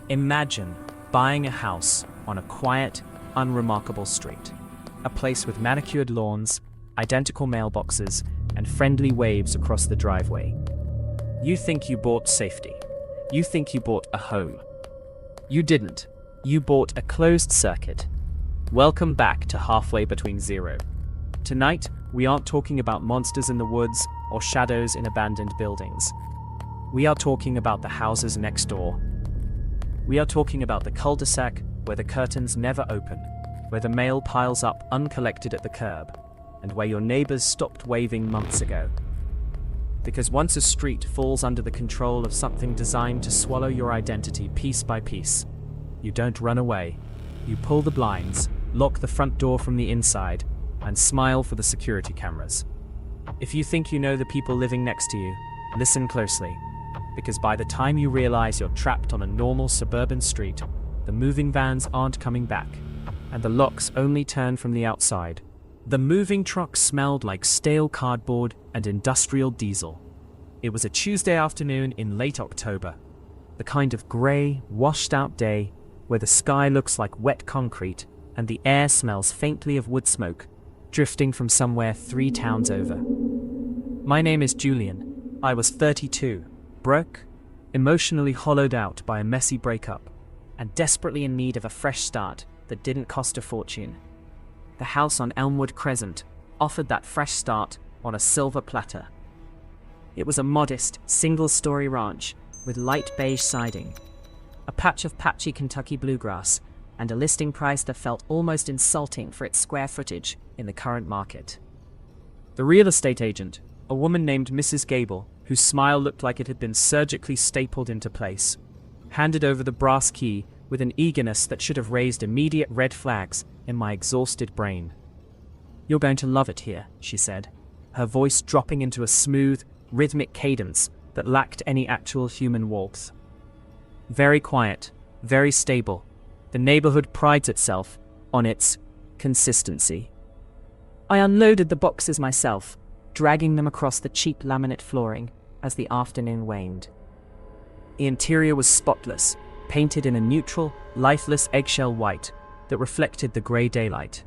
Imagine buying a house on a quiet, unremarkable street. A place with manicured lawns, identical mailboxes, and friendly waves across the driveway. You think you bought safety. You think you bought a home. You didn't. You bought a closed circuit. Welcome back to Halfway Between Zero. Tonight, we aren't talking about monsters in the woods or shadows in abandoned buildings. We are talking about the houses next door. We are talking about the cul-de-sac where the curtains never open, where the mail piles up uncollected at the curb, and where your neighbors stopped waving months ago. Because once a street falls under the control of something designed to swallow your identity piece by piece, you don't run away. You pull the blinds, lock the front door from the inside, and smile for the security cameras. If you think you know the people living next to you, listen closely, because by the time you realize you're trapped on a normal suburban street, the moving vans aren't coming back, and the locks only turn from the outside. The moving truck smelled like stale cardboard and industrial diesel. It was a Tuesday afternoon in late October, the kind of grey, washed-out day where the sky looks like wet concrete and the air smells faintly of wood smoke, drifting from somewhere 3 towns over. My name is Julian. I was 32, broke, emotionally hollowed out by a messy breakup, and desperately in need of a fresh start that didn't cost a fortune. The house on Elmwood Crescent offered that fresh start on a silver platter. It was a modest, single-story ranch with light beige siding, a patch of patchy Kentucky bluegrass, and a listing price that felt almost insulting for its square footage in the current market. The real estate agent, a woman named Mrs. Gable, whose smile looked like it had been surgically stapled into place, handed over the brass key with an eagerness that should have raised immediate red flags in my exhausted brain. "You're going to love it here," she said, her voice dropping into a smooth, rhythmic cadence that lacked any actual human warmth. Very quiet, very stable. The neighborhood prides itself on its consistency. I unloaded the boxes myself, dragging them across the cheap laminate flooring as the afternoon waned. The interior was spotless, painted in a neutral, lifeless eggshell white that reflected the grey daylight.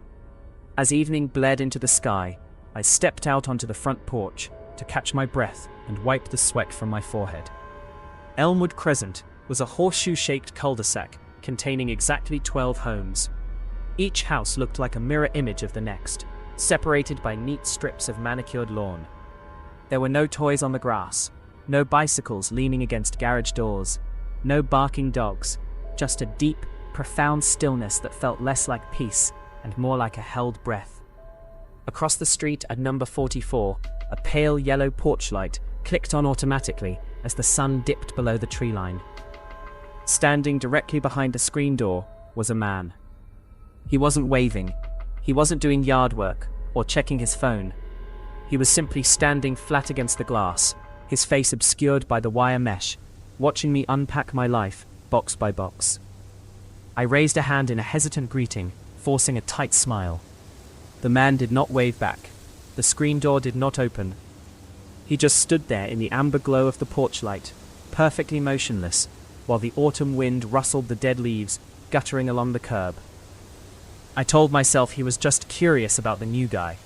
As evening bled into the sky, I stepped out onto the front porch to catch my breath and wipe the sweat from my forehead. Elmwood Crescent was a horseshoe-shaped cul-de-sac containing exactly 12 homes. Each house looked like a mirror image of the next, separated by neat strips of manicured lawn. There were no toys on the grass, no bicycles leaning against garage doors, no barking dogs, just a deep, profound stillness that felt less like peace and more like a held breath. Across the street at number 44, a pale yellow porch light clicked on automatically as the sun dipped below the tree line. Standing directly behind the screen door was a man. He wasn't waving. He wasn't doing yard work or checking his phone. He was simply standing flat against the glass, his face obscured by the wire mesh, watching me unpack my life, box by box. I raised a hand in a hesitant greeting, forcing a tight smile. The man did not wave back. The screen door did not open. He just stood there in the amber glow of the porch light, perfectly motionless, while the autumn wind rustled the dead leaves, guttering along the curb. I told myself he was just curious about the new guy.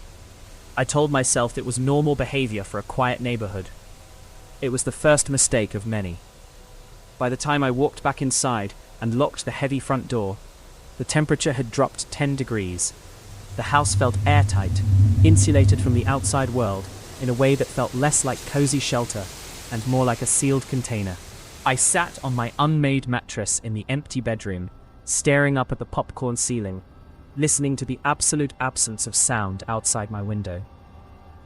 I told myself it was normal behavior for a quiet neighborhood. It was the first mistake of many. By the time I walked back inside and locked the heavy front door, the temperature had dropped 10 degrees. The house felt airtight, insulated from the outside world in a way that felt less like cozy shelter and more like a sealed container. I sat on my unmade mattress in the empty bedroom, staring up at the popcorn ceiling, listening to the absolute absence of sound outside my window.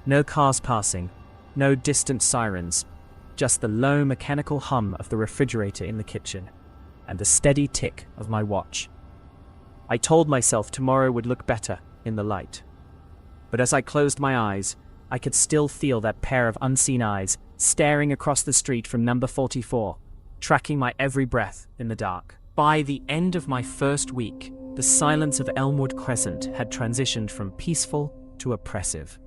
No cars passing, no distant sirens, just the low mechanical hum of the refrigerator in the kitchen, and the steady tick of my watch. I told myself tomorrow would look better in the light. But as I closed my eyes, I could still feel that pair of unseen eyes staring across the street from number 44, tracking my every breath in the dark. By the end of my first week, the silence of Elmwood Crescent had transitioned from peaceful to oppressive.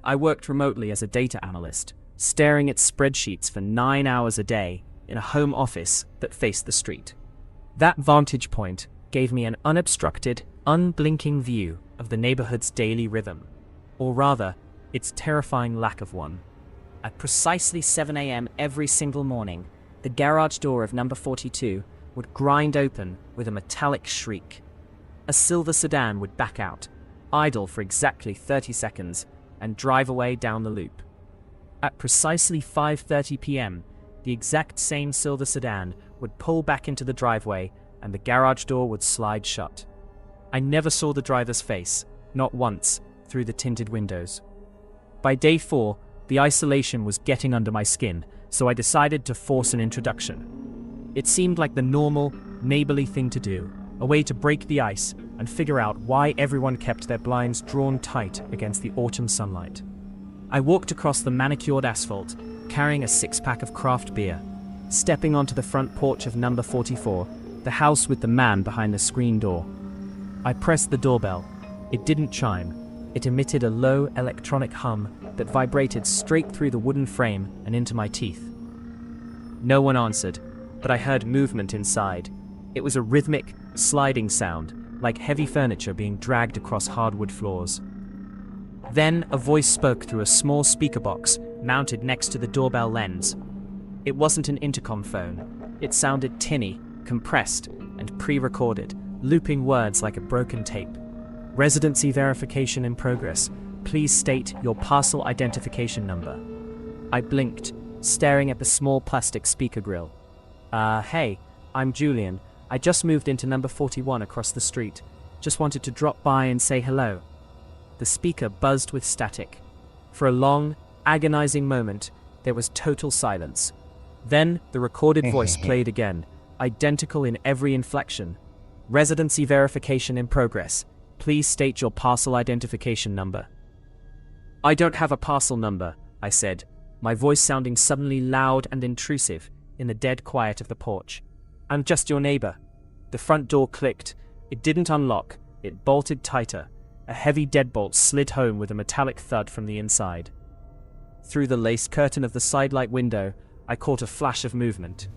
I worked remotely as a data analyst, staring at spreadsheets for 9 hours a day in a home office that faced the street. That vantage point gave me an unobstructed, unblinking view of the neighborhood's daily rhythm, or rather, its terrifying lack of one. At precisely 7 a.m. every single morning, the garage door of number 42 would grind open with a metallic shriek. A silver sedan would back out, idle for exactly 30 seconds, and drive away down the loop. At precisely 5:30 p.m., the exact same silver sedan would pull back into the driveway and the garage door would slide shut. I never saw the driver's face, not once, through the tinted windows. By day 4, the isolation was getting under my skin, so I decided to force an introduction. It seemed like the normal, neighborly thing to do, a way to break the ice and figure out why everyone kept their blinds drawn tight against the autumn sunlight. I walked across the manicured asphalt, carrying a six-pack of craft beer, stepping onto the front porch of number 44, the house with the man behind the screen door. I pressed the doorbell. It didn't chime. It emitted a low electronic hum that vibrated straight through the wooden frame and into my teeth. No one answered, but I heard movement inside. It was a rhythmic, sliding sound, like heavy furniture being dragged across hardwood floors. Then a voice spoke through a small speaker box mounted next to the doorbell lens. It wasn't an intercom phone. It sounded tinny, compressed, and pre-recorded, looping words like a broken tape. Residency verification in progress. Please state your parcel identification number. I blinked, staring at the small plastic speaker grill. Hey, I'm Julian. I just moved into number 41 across the street. Just wanted to drop by and say hello. The speaker buzzed with static. For a long, agonizing moment, there was total silence. Then the recorded voice played again, identical in every inflection. Residency verification in progress. Please state your parcel identification number. I don't have a parcel number, I said, my voice sounding suddenly loud and intrusive in the dead quiet of the porch. I'm just your neighbor. The front door clicked. It didn't unlock. It bolted tighter. A heavy deadbolt slid home with a metallic thud from the inside. Through the lace curtain of the sidelight window, I caught a flash of movement.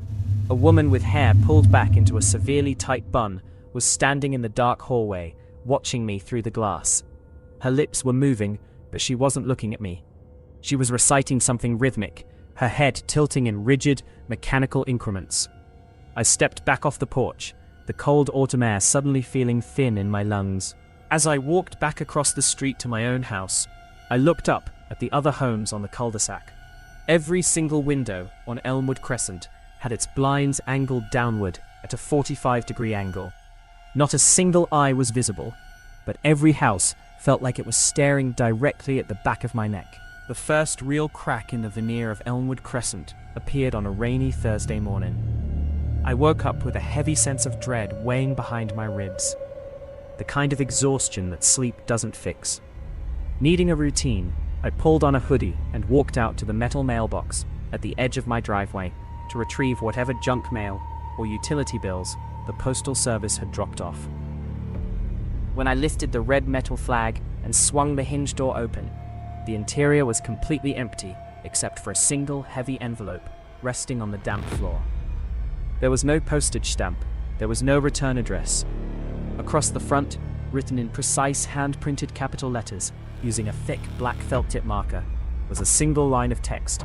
A woman with hair pulled back into a severely tight bun was standing in the dark hallway, watching me through the glass. Her lips were moving, but she wasn't looking at me. She was reciting something rhythmic, her head tilting in rigid, mechanical increments. I stepped back off the porch, the cold autumn air suddenly feeling thin in my lungs. As I walked back across the street to my own house, I looked up at the other homes on the cul-de-sac. Every single window on Elmwood Crescent had its blinds angled downward at a 45-degree angle. Not a single eye was visible, but every house felt like it was staring directly at the back of my neck. The first real crack in the veneer of Elmwood Crescent appeared on a rainy Thursday morning. I woke up with a heavy sense of dread weighing behind my ribs. The kind of exhaustion that sleep doesn't fix. Needing a routine, I pulled on a hoodie and walked out to the metal mailbox at the edge of my driveway to retrieve whatever junk mail or utility bills the postal service had dropped off. When I lifted the red metal flag and swung the hinge door open, the interior was completely empty except for a single heavy envelope resting on the damp floor. There was no postage stamp, there was no return address. Across the front, written in precise hand-printed capital letters using a thick black felt tip marker, was a single line of text.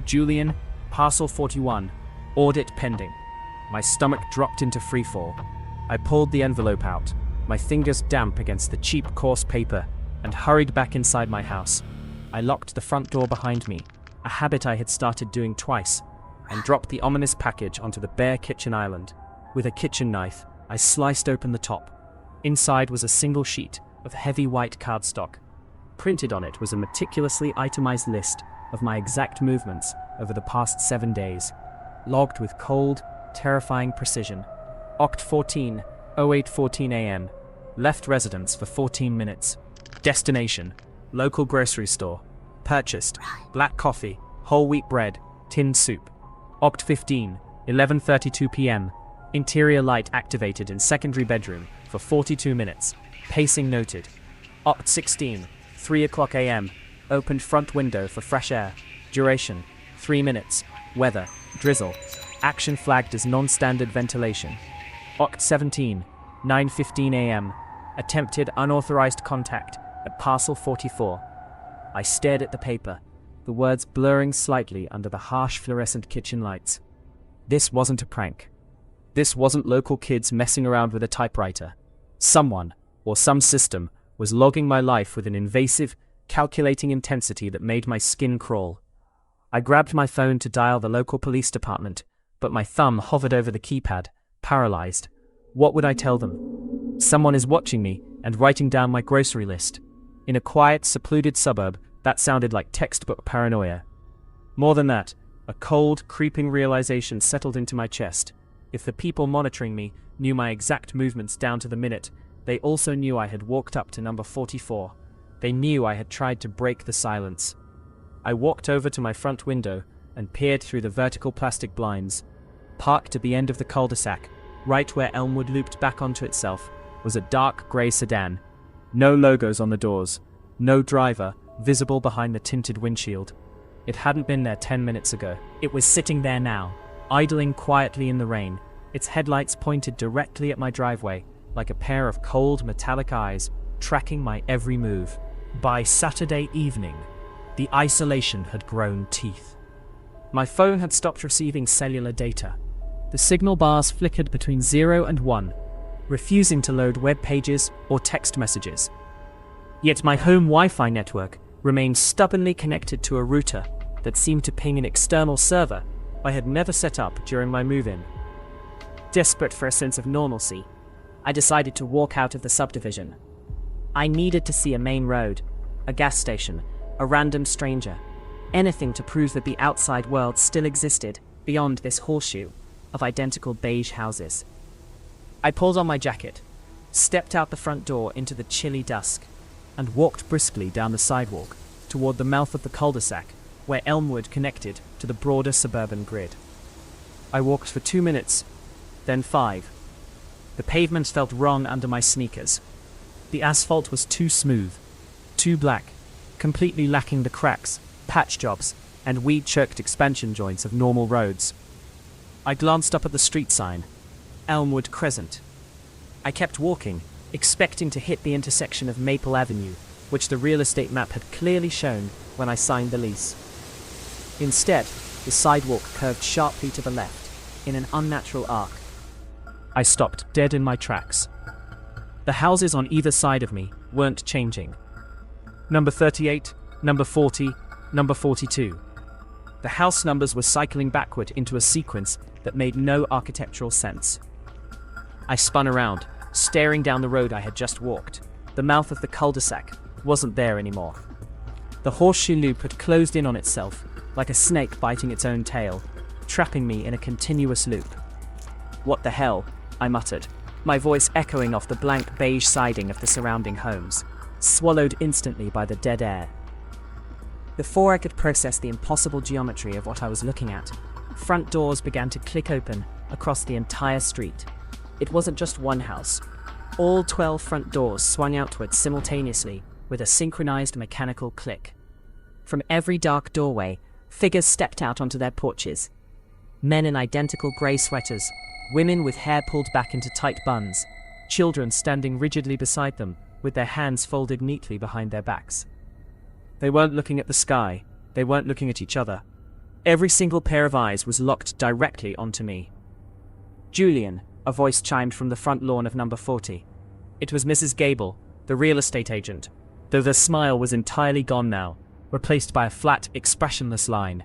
Julian, Parcel 41, audit pending. My stomach dropped into freefall. I pulled the envelope out, my fingers damp against the cheap coarse paper, and hurried back inside my house. I locked the front door behind me, a habit I had started doing twice, and dropped the ominous package onto the bare kitchen island. With a kitchen knife, I sliced open the top. Inside was a single sheet of heavy white cardstock. Printed on it was a meticulously itemized list of my exact movements over the past 7 days, logged with cold, terrifying precision. Oct 14, 08:14 a.m. Left residence for 14 minutes. Destination, local grocery store. Purchased, black coffee, whole wheat bread, tinned soup. Oct 15, 11:32 p.m. Interior light activated in secondary bedroom for 42 minutes. Pacing noted. Oct 16, 3 o'clock a.m. Opened front window for fresh air. Duration, 3 minutes. Weather, drizzle. Action flagged as non-standard ventilation. Oct 17, 9:15 a.m. Attempted unauthorized contact at parcel 44. I stared at the paper, the words blurring slightly under the harsh fluorescent kitchen lights. This wasn't a prank. This wasn't local kids messing around with a typewriter. Someone, or some system, was logging my life with an invasive, calculating intensity that made my skin crawl. I grabbed my phone to dial the local police department, but my thumb hovered over the keypad, paralyzed. What would I tell them? Someone is watching me and writing down my grocery list. In a quiet, secluded suburb, that sounded like textbook paranoia. More than that, a cold, creeping realization settled into my chest. If the people monitoring me knew my exact movements down to the minute, they also knew I had walked up to number 44. They knew I had tried to break the silence. I walked over to my front window and peered through the vertical plastic blinds. Parked at the end of the cul-de-sac, right where Elmwood looped back onto itself, was a dark grey sedan. No logos on the doors, no driver visible behind the tinted windshield. It hadn't been there 10 minutes ago. It was sitting there now, idling quietly in the rain, its headlights pointed directly at my driveway, like a pair of cold metallic eyes, tracking my every move. By Saturday evening, the isolation had grown teeth. My phone had stopped receiving cellular data. The signal bars flickered between 0 and 1, refusing to load web pages or text messages. Yet my home Wi-Fi network remained stubbornly connected to a router that seemed to ping an external server I had never set up during my move-in. Desperate for a sense of normalcy, I decided to walk out of the subdivision. I needed to see a main road, a gas station, a random stranger, anything to prove that the outside world still existed beyond this horseshoe of identical beige houses. I pulled on my jacket, stepped out the front door into the chilly dusk, and walked briskly down the sidewalk toward the mouth of the cul-de-sac where Elmwood connected to the broader suburban grid. I walked for 2 minutes, then 5. The pavement felt wrong under my sneakers. The asphalt was too smooth, too black, completely lacking the cracks, patch jobs, and weed-choked expansion joints of normal roads. I glanced up at the street sign, Elmwood Crescent. I kept walking, expecting to hit the intersection of Maple Avenue, which the real estate map had clearly shown when I signed the lease. Instead, the sidewalk curved sharply to the left, in an unnatural arc. I stopped dead in my tracks. The houses on either side of me weren't changing. Number 38, number 40, number 42. The house numbers were cycling backward into a sequence that made no architectural sense. I spun around, staring down the road I had just walked. The mouth of the cul-de-sac wasn't there anymore. The horseshoe loop had closed in on itself, like a snake biting its own tail, trapping me in a continuous loop. "What the hell?" I muttered, my voice echoing off the blank beige siding of the surrounding homes, swallowed instantly by the dead air. Before I could process the impossible geometry of what I was looking at, front doors began to click open across the entire street. It wasn't just one house. All 12 front doors swung outward simultaneously with a synchronized mechanical click. From every dark doorway, figures stepped out onto their porches. Men in identical grey sweaters, women with hair pulled back into tight buns, children standing rigidly beside them with their hands folded neatly behind their backs. They weren't looking at the sky, they weren't looking at each other. Every single pair of eyes was locked directly onto me. "Julian," a voice chimed from the front lawn of number 40. It was Mrs. Gable, the real estate agent, though the smile was entirely gone now, replaced by a flat, expressionless line.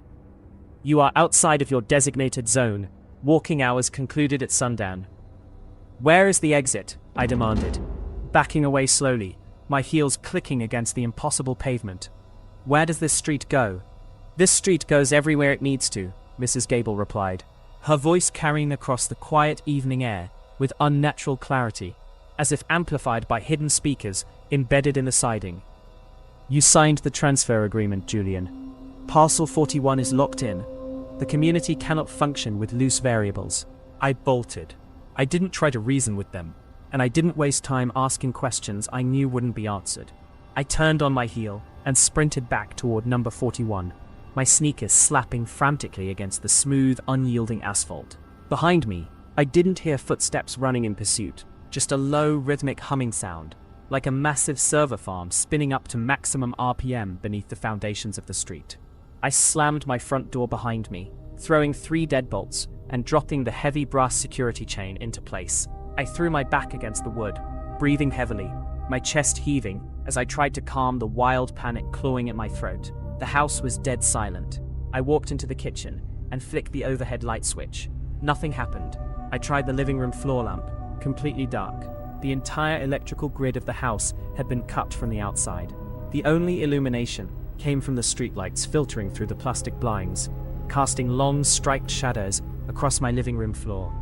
"You are outside of your designated zone. Walking hours concluded at sundown." "Where is the exit?" I demanded, backing away slowly, my heels clicking against the impossible pavement. "Where does this street go?" "This street goes everywhere it needs to," Mrs. Gable replied, her voice carrying across the quiet evening air with unnatural clarity, as if amplified by hidden speakers embedded in the siding. "You signed the transfer agreement, Julian. Parcel 41 is locked in. The community cannot function with loose variables." I bolted. I didn't try to reason with them, and I didn't waste time asking questions I knew wouldn't be answered. I turned on my heel and sprinted back toward number 41, my sneakers slapping frantically against the smooth, unyielding asphalt. Behind me, I didn't hear footsteps running in pursuit, just a low, rhythmic humming sound, like a massive server farm spinning up to maximum RPM beneath the foundations of the street. I slammed my front door behind me, throwing 3 deadbolts and dropping the heavy brass security chain into place. I threw my back against the wood, breathing heavily, my chest heaving as I tried to calm the wild panic clawing at my throat. The house was dead silent. I walked into the kitchen and flicked the overhead light switch. Nothing happened. I tried the living room floor lamp, completely dark. The entire electrical grid of the house had been cut from the outside. The only illumination came from the streetlights filtering through the plastic blinds, casting long striped shadows across my living room floor.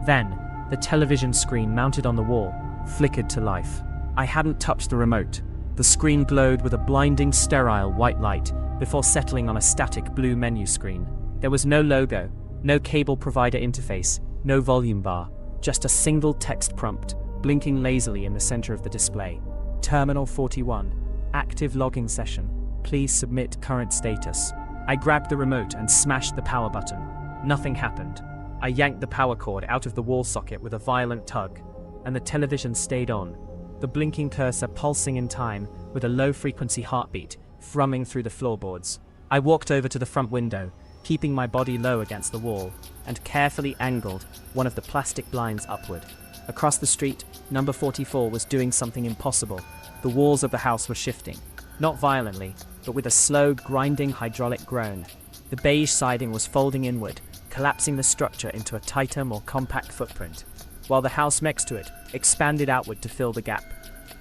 Then, the television screen mounted on the wall flickered to life. I hadn't touched the remote. The screen glowed with a blinding sterile white light before settling on a static blue menu screen. There was no logo, no cable provider interface, no volume bar, just a single text prompt blinking lazily in the center of the display. Terminal 41, active logging session. Please submit current status. I grabbed the remote and smashed the power button. Nothing happened. I yanked the power cord out of the wall socket with a violent tug, and the television stayed on, the blinking cursor pulsing in time with a low-frequency heartbeat thrumming through the floorboards. I walked over to the front window, keeping my body low against the wall, and carefully angled one of the plastic blinds upward. Across the street, number 44 was doing something impossible. The walls of the house were shifting, not violently, but with a slow, grinding hydraulic groan. The beige siding was folding inward, collapsing the structure into a tighter, more compact footprint, while the house next to it expanded outward to fill the gap.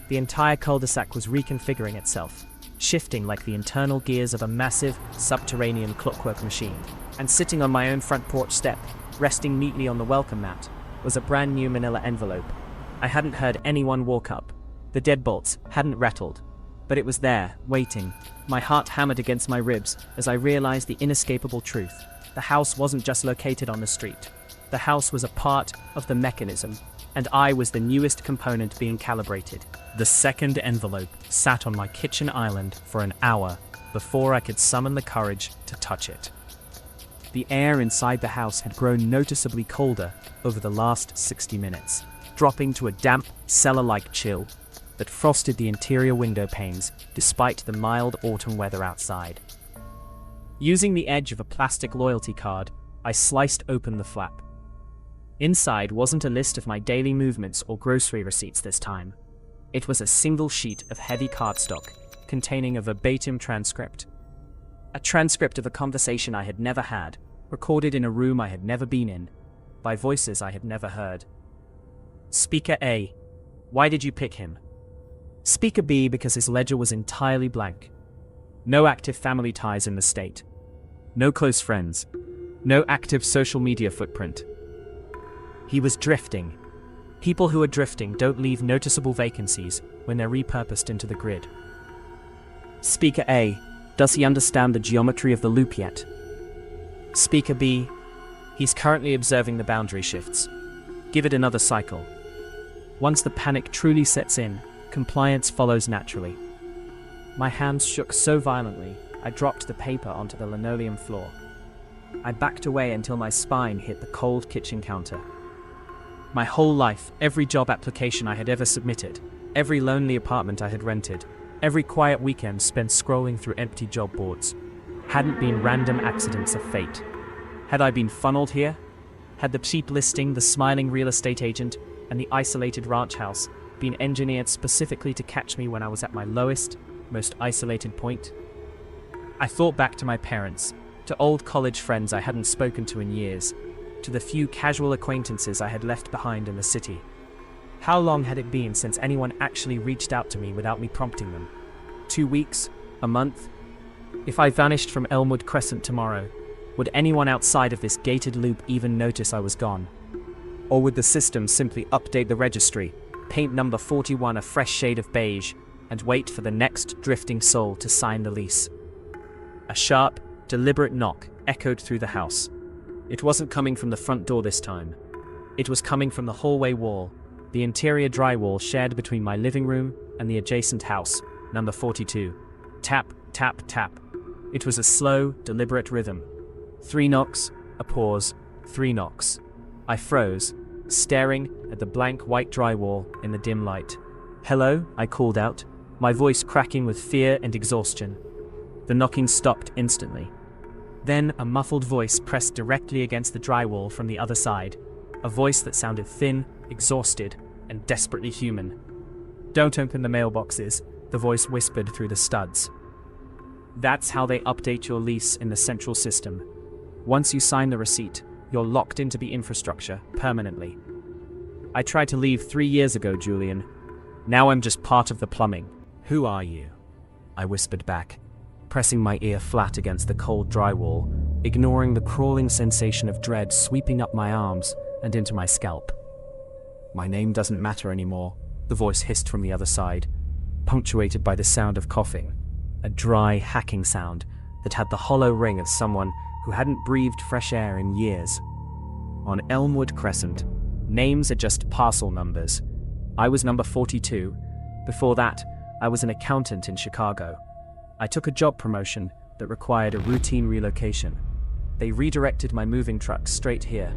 The entire cul-de-sac was reconfiguring itself, shifting like the internal gears of a massive, subterranean clockwork machine. And sitting on my own front porch step, resting neatly on the welcome mat, was a brand new manila envelope. I hadn't heard anyone walk up. The deadbolts hadn't rattled, but it was there, waiting. My heart hammered against my ribs as I realized the inescapable truth. The house wasn't just located on the street. The house was a part of the mechanism, and I was the newest component being calibrated. The second envelope sat on my kitchen island for an hour before I could summon the courage to touch it. The air inside the house had grown noticeably colder over the last 60 minutes, dropping to a damp, cellar-like chill that frosted the interior window panes despite the mild autumn weather outside. Using the edge of a plastic loyalty card, I sliced open the flap. Inside wasn't a list of my daily movements or grocery receipts this time. It was a single sheet of heavy cardstock containing a verbatim transcript. A transcript of a conversation I had never had, recorded in a room I had never been in, by voices I had never heard. Speaker A: why did you pick him? Speaker B: because his ledger was entirely blank. No active family ties in the state. No close friends. No active social media footprint. He was drifting. People who are drifting don't leave noticeable vacancies when they're repurposed into the grid. Speaker A: does he understand the geometry of the loop yet? Speaker B: he's currently observing the boundary shifts. Give it another cycle. Once the panic truly sets in, compliance follows naturally. My hands shook so violently, I dropped the paper onto the linoleum floor. I backed away until my spine hit the cold kitchen counter. My whole life, every job application I had ever submitted, every lonely apartment I had rented, every quiet weekend spent scrolling through empty job boards, hadn't been random accidents of fate. Had I been funneled here? Had the cheap listing, the smiling real estate agent, and the isolated ranch house been engineered specifically to catch me when I was at my lowest, most isolated point? I thought back to my parents, to old college friends I hadn't spoken to in years, to the few casual acquaintances I had left behind in the city. How long had it been since anyone actually reached out to me without me prompting them? 2 weeks? A month? If I vanished from Elmwood Crescent tomorrow, would anyone outside of this gated loop even notice I was gone? Or would the system simply update the registry, paint number 41 a fresh shade of beige, and wait for the next drifting soul to sign the lease? A sharp, deliberate knock echoed through the house. It wasn't coming from the front door this time. It was coming from the hallway wall, the interior drywall shared between my living room and the adjacent house, number 42. Tap, tap, tap. It was a slow, deliberate rhythm. 3 knocks, a pause, 3 knocks. I froze, staring at the blank white drywall in the dim light. "Hello," I called out, my voice cracking with fear and exhaustion. The knocking stopped instantly. Then a muffled voice pressed directly against the drywall from the other side, a voice that sounded thin, exhausted, and desperately human. "Don't open the mailboxes," the voice whispered through the studs. "That's how they update your lease in the central system. Once you sign the receipt, you're locked into the infrastructure permanently. I tried to leave 3 years ago, Julian. Now I'm just part of the plumbing." "Who are you?" I whispered back, pressing my ear flat against the cold drywall, ignoring the crawling sensation of dread sweeping up my arms and into my scalp. "My name doesn't matter anymore," the voice hissed from the other side, punctuated by the sound of coughing, a dry, hacking sound that had the hollow ring of someone who hadn't breathed fresh air in years. On Elmwood Crescent, names are just parcel numbers. I was number 42. Before that, I was an accountant in Chicago. I took a job promotion that required a routine relocation. They redirected my moving truck straight here.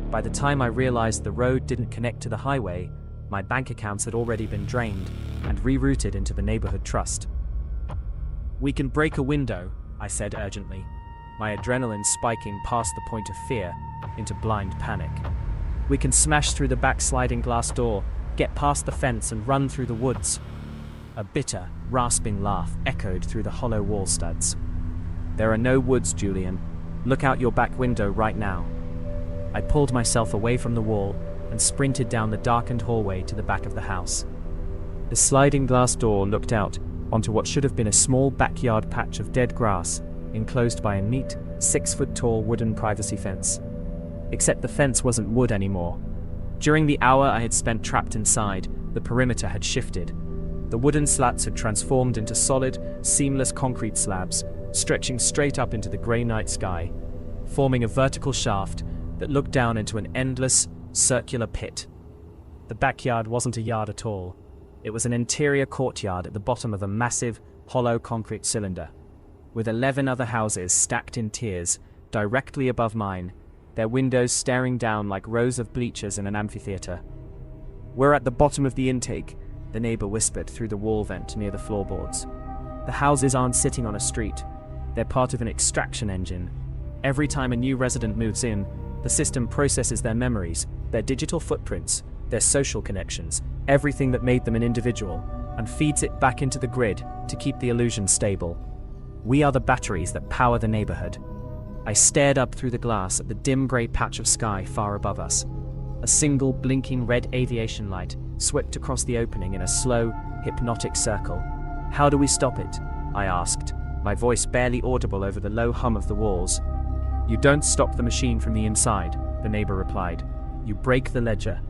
By the time I realized the road didn't connect to the highway, my bank accounts had already been drained and rerouted into the neighborhood trust. "We can break a window," I said urgently, my adrenaline spiking past the point of fear into blind panic. "We can smash through the back sliding glass door, get past the fence and run through the woods." A bitter, rasping laugh echoed through the hollow wall studs. "There are no woods, Julian. Look out your back window right now." I pulled myself away from the wall and sprinted down the darkened hallway to the back of the house. The sliding glass door looked out onto what should have been a small backyard patch of dead grass, enclosed by a neat, 6-foot-tall wooden privacy fence. Except the fence wasn't wood anymore. During the hour I had spent trapped inside, the perimeter had shifted. The wooden slats had transformed into solid, seamless concrete slabs, stretching straight up into the grey night sky, forming a vertical shaft that looked down into an endless, circular pit. The backyard wasn't a yard at all. It was an interior courtyard at the bottom of a massive, hollow concrete cylinder, with 11 other houses stacked in tiers directly above mine, their windows staring down like rows of bleachers in an amphitheater. "We're at the bottom of the intake," the neighbor whispered through the wall vent near the floorboards. "The houses aren't sitting on a street. They're part of an extraction engine. Every time a new resident moves in, the system processes their memories, their digital footprints, their social connections, everything that made them an individual, and feeds it back into the grid to keep the illusion stable. We are the batteries that power the neighborhood." I stared up through the glass at the dim grey patch of sky far above us. A single blinking red aviation light swept across the opening in a slow, hypnotic circle. "How do we stop it?" I asked, my voice barely audible over the low hum of the walls. "You don't stop the machine from the inside," the neighbor replied. "You break the ledger."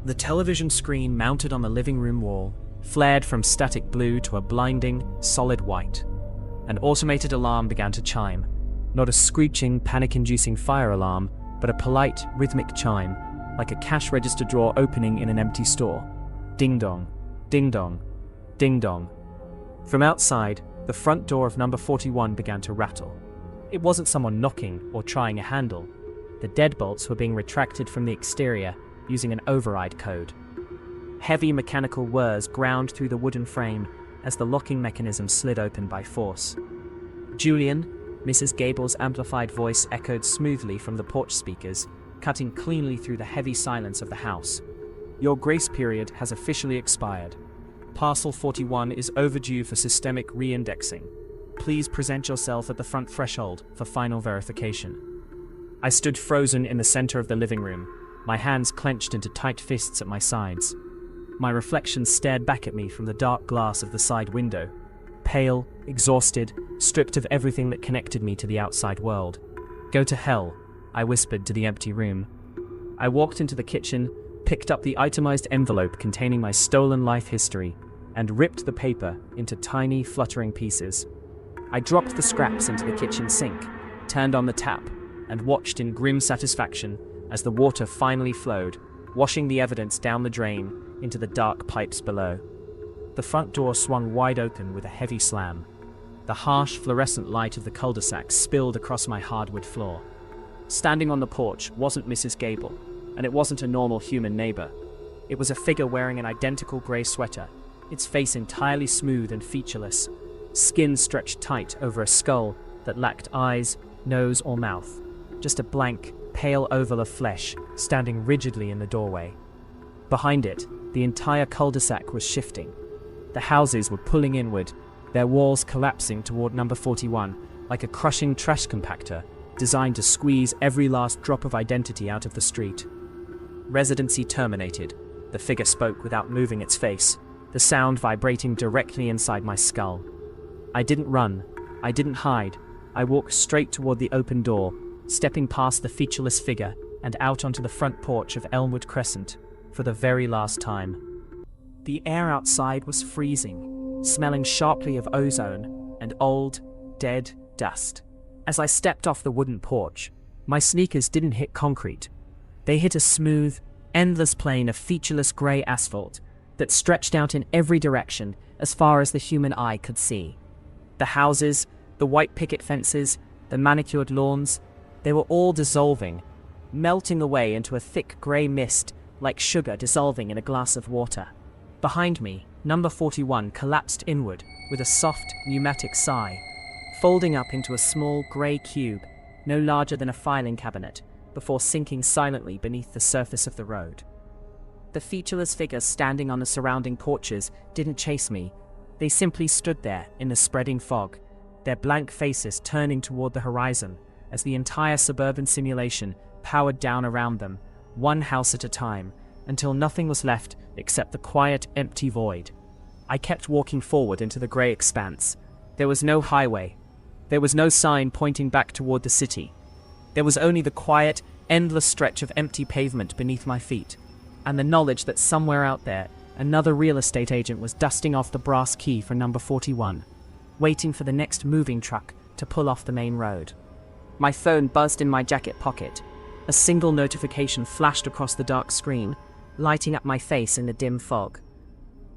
The television screen mounted on the living room wall flared from static blue to a blinding, solid white. An automated alarm began to chime. Not a screeching, panic-inducing fire alarm, but a polite, rhythmic chime, like a cash register drawer opening in an empty store. Ding-dong, ding-dong, ding-dong. From outside, the front door of number 41 began to rattle. It wasn't someone knocking or trying a handle. The deadbolts were being retracted from the exterior using an override code. Heavy mechanical whirs ground through the wooden frame as the locking mechanism slid open by force. "Julian," Mrs. Gable's amplified voice echoed smoothly from the porch speakers, cutting cleanly through the heavy silence of the house. "Your grace period has officially expired. Parcel 41 is overdue for systemic re-indexing. Please present yourself at the front threshold for final verification." I stood frozen in the center of the living room, my hands clenched into tight fists at my sides. My reflection stared back at me from the dark glass of the side window, pale, exhausted, stripped of everything that connected me to the outside world. "Go to hell," I whispered to the empty room. I walked into the kitchen, picked up the itemized envelope containing my stolen life history, and ripped the paper into tiny, fluttering pieces. I dropped the scraps into the kitchen sink, turned on the tap, and watched in grim satisfaction as the water finally flowed, washing the evidence down the drain into the dark pipes below. The front door swung wide open with a heavy slam. The harsh, fluorescent light of the cul-de-sac spilled across my hardwood floor. Standing on the porch wasn't Mrs. Gable. and it wasn't a normal human neighbor. It was a figure wearing an identical grey sweater, its face entirely smooth and featureless, skin stretched tight over a skull that lacked eyes, nose, or mouth. Just a blank, pale oval of flesh standing rigidly in the doorway. Behind it, the entire cul-de-sac was shifting. The houses were pulling inward, their walls collapsing toward number 41 like a crushing trash compactor designed to squeeze every last drop of identity out of the street. Residency terminated. The figure spoke without moving its face, the sound vibrating directly inside my skull. I didn't run. I didn't hide. I walked straight toward the open door, stepping past the featureless figure and out onto the front porch of Elmwood Crescent for the very last time. The air outside was freezing, smelling sharply of ozone and old, dead dust. As I stepped off the wooden porch, my sneakers didn't hit concrete. They hit a smooth, endless plain of featureless grey asphalt that stretched out in every direction as far as the human eye could see. The houses, the white picket fences, the manicured lawns, they were all dissolving, melting away into a thick grey mist like sugar dissolving in a glass of water. Behind me, number 41 collapsed inward with a soft, pneumatic sigh, folding up into a small grey cube no larger than a filing cabinet before sinking silently beneath the surface of the road. The featureless figures standing on the surrounding porches didn't chase me. They simply stood there in the spreading fog, their blank faces turning toward the horizon as the entire suburban simulation powered down around them, one house at a time, until nothing was left except the quiet, empty void. I kept walking forward into the grey expanse. There was no highway. There was no sign pointing back toward the city. There was only the quiet, endless stretch of empty pavement beneath my feet, and the knowledge that somewhere out there, another real estate agent was dusting off the brass key for number 41, waiting for the next moving truck to pull off the main road. My phone buzzed in my jacket pocket. A single notification flashed across the dark screen, lighting up my face in the dim fog.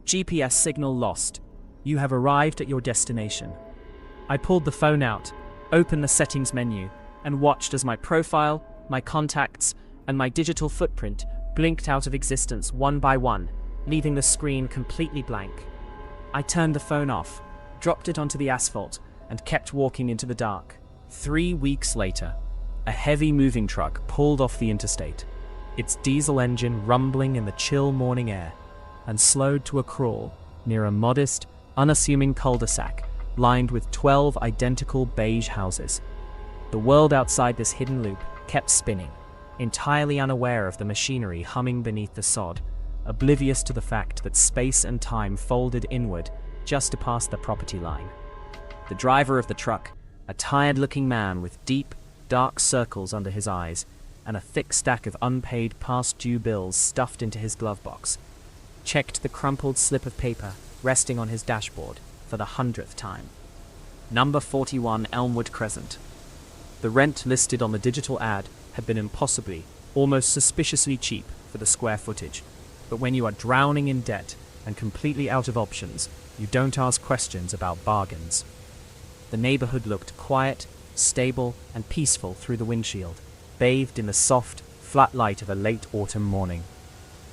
GPS signal lost. You have arrived at your destination. I pulled the phone out, opened the settings menu, and watched as my profile, my contacts, and my digital footprint blinked out of existence one by one, leaving the screen completely blank. I turned the phone off, dropped it onto the asphalt, and kept walking into the dark. 3 weeks later, a heavy moving truck pulled off the interstate, its diesel engine rumbling in the chill morning air, and slowed to a crawl near a modest, unassuming cul-de-sac lined with 12 identical beige houses. The world outside this hidden loop kept spinning, entirely unaware of the machinery humming beneath the sod, oblivious to the fact that space and time folded inward just to pass the property line. The driver of the truck, a tired-looking man with deep, dark circles under his eyes and a thick stack of unpaid past-due bills stuffed into his glove box, checked the crumpled slip of paper resting on his dashboard for the 100th time. Number 41 Elmwood Crescent. The rent listed on the digital ad had been impossibly, almost suspiciously cheap for the square footage, but when you are drowning in debt and completely out of options, you don't ask questions about bargains. The neighborhood looked quiet, stable, and peaceful through the windshield, bathed in the soft, flat light of a late autumn morning.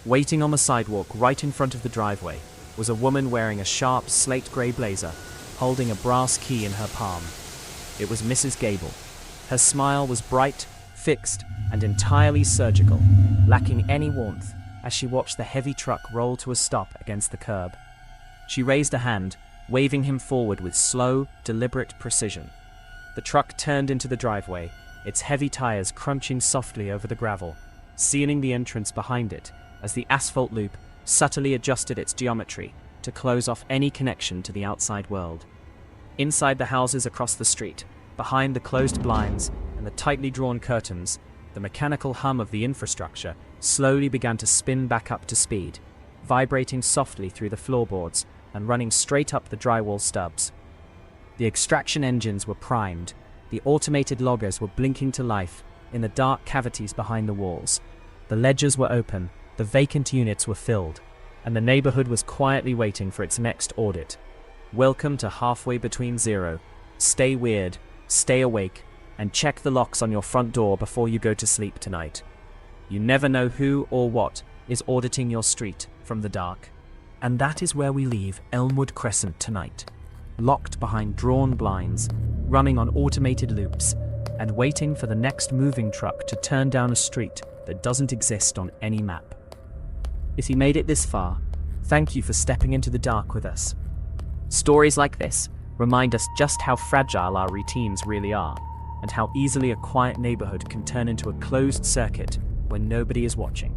Waiting on the sidewalk right in front of the driveway was a woman wearing a sharp slate-grey blazer, holding a brass key in her palm. It was Mrs. Gable. Her smile was bright, fixed, and entirely surgical, lacking any warmth as she watched the heavy truck roll to a stop against the curb. She raised a hand, waving him forward with slow, deliberate precision. The truck turned into the driveway, its heavy tires crunching softly over the gravel, sealing the entrance behind it as the asphalt loop subtly adjusted its geometry to close off any connection to the outside world. Inside the houses across the street, behind the closed blinds and the tightly drawn curtains, the mechanical hum of the infrastructure slowly began to spin back up to speed, vibrating softly through the floorboards and running straight up the drywall stubs. The extraction engines were primed, the automated loggers were blinking to life in the dark cavities behind the walls. The ledgers were open, the vacant units were filled, and the neighborhood was quietly waiting for its next audit. Welcome to halfway between zero. Stay weird, stay awake, and check the locks on your front door before you go to sleep tonight. You never know who or what is auditing your street from the dark. And that is where we leave Elmwood Crescent tonight, locked behind drawn blinds, running on automated loops, and waiting for the next moving truck to turn down a street that doesn't exist on any map. If you made it this far, Thank you for stepping into the dark with us. stories like this remind us just how fragile our routines really are, And how easily a quiet neighborhood can turn into a closed circuit when nobody is watching.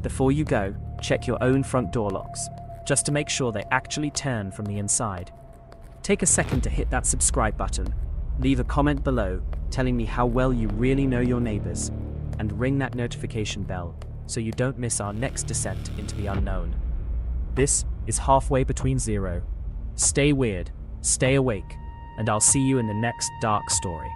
Before you go, check your own front door locks. Just to make sure they actually turn from the inside. Take a second to hit that subscribe button. Leave a comment below telling me how well you really know your neighbors, And ring that notification bell so you don't miss our next descent into the unknown. This is Halfway Between Zero. Stay weird, stay awake, and I'll see you in the next dark story.